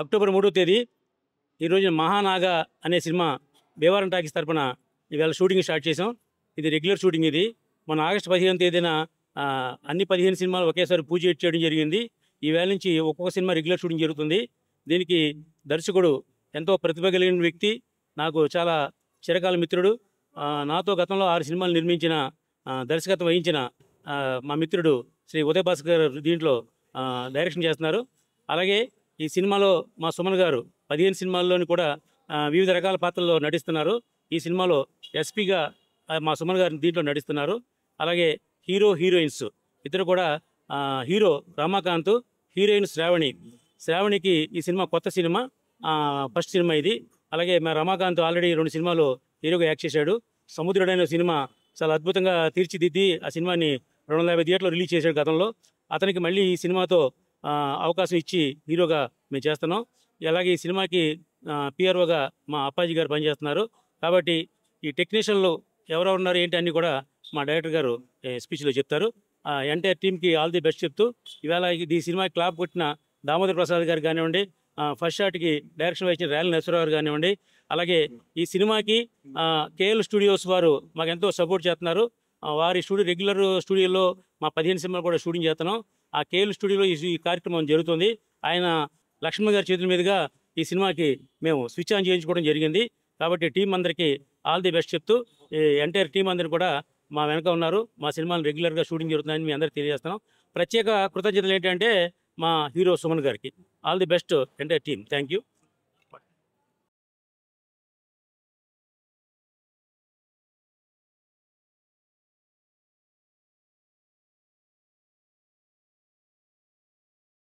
October 3వ తేదీ ఈరోజు మహానాగ అనే సినిమా భీమవరం టాకీస్ తరపున ఇవాళ షూటింగ్ స్టార్ట్ చేసాం. ఇది రెగ్యులర్ షూటింగ్. ఇది మన ఆగస్టు 15వ తేదీన అన్ని 15 సినిమాలు ఒకేసారి పూజ చేయడం జరిగింది. ఈవేళ నుంచి ఒక్కొక్క సినిమా రెగ్యులర్ షూటింగ్ జరుగుతుంది. దీనికి దర్శకుడు ఎంతో ప్రతిభ కలిగిన వ్యక్తి, నాకు చాలా చిరకాల మిత్రుడు. నాతో గతంలో 6 సినిమాలు నిర్మించిన దర్శకత్వం వహించిన మా మిత్రుడు శ్రీ ఉదయ్ భాస్కర్ దీంట్లో డైరెక్షన్ చేస్తున్నారు. అలాగే ఈ సినిమాలో మా సుమన్ గారు 15 సినిమాల్లోని కూడా వివిధ రకాల పాత్రల్లో నటిస్తున్నారు. ఈ సినిమాలో ఎస్పీగా మా సుమన్ గారు దీంట్లో నటిస్తున్నారు. అలాగే హీరోయిన్స్ ఇద్దరు కూడా, హీరో రమాకాంత్, హీరోయిన్ శ్రావణికి ఈ సినిమా కొత్త సినిమా, ఫస్ట్ సినిమా ఇది. అలాగే మా రమాకాంత్ ఆల్రెడీ 2 సినిమాలు హీరోగా యాక్ట్ చేశాడు. సముద్రుడైన సినిమా చాలా అద్భుతంగా తీర్చిదిద్ది ఆ సినిమాని 250 థియేటర్లో రిలీజ్ చేశాడు గతంలో. అతనికి మళ్ళీ ఈ సినిమాతో అవకాశం ఇచ్చి హీరోగా మేము చేస్తున్నాం. అలాగే ఈ సినిమాకి పిఆర్ఓగా మా అప్పాజీ గారు పనిచేస్తున్నారు. కాబట్టి ఈ టెక్నీషియన్లు ఎవరెవరు ఉన్నారు ఏంటి అన్నీ కూడా మా డైరెక్టర్ గారు స్పీచ్లో చెప్తారు. ఎంటైర్ టీమ్కి ఆల్ ది బెస్ట్ చెప్తూ, ఇవాళ ఈ సినిమాకి క్లాప్ కొట్టిన దామోదర్ ప్రసాద్ గారు కానివ్వండి, ఫస్ట్ షాట్కి డైరెక్షన్ వహించిన ర్యాలీ నరసరావు గారు కానివ్వండి, అలాగే ఈ సినిమాకి కేఎల్ స్టూడియోస్ వారు మాకు ఎంతో సపోర్ట్ చేస్తున్నారు. వారి రెగ్యులర్ స్టూడియోలో మా 15 సినిమాలు కూడా షూటింగ్ చేస్తున్నాం. ఆ కేఎల్ స్టూడియోలో ఈ కార్యక్రమం జరుగుతుంది. ఆయన లక్ష్మణ్ గారి చేతుల మీదుగా ఈ సినిమాకి మేము స్విచ్ ఆన్ చేయించుకోవడం జరిగింది. కాబట్టి టీం అందరికీ ఆల్ ది బెస్ట్ చెప్తూ, ఎంటైర్ టీం అందరినీ కూడా మా వెనక ఉన్నారు. మా సినిమాలు రెగ్యులర్గా షూటింగ్ జరుగుతుందని మీ అందరికీ తెలియజేస్తున్నాం. ప్రత్యేక కృతజ్ఞతలు ఏంటంటే మా హీరో సుమన్ గారికి. All the best entire team. Thank you.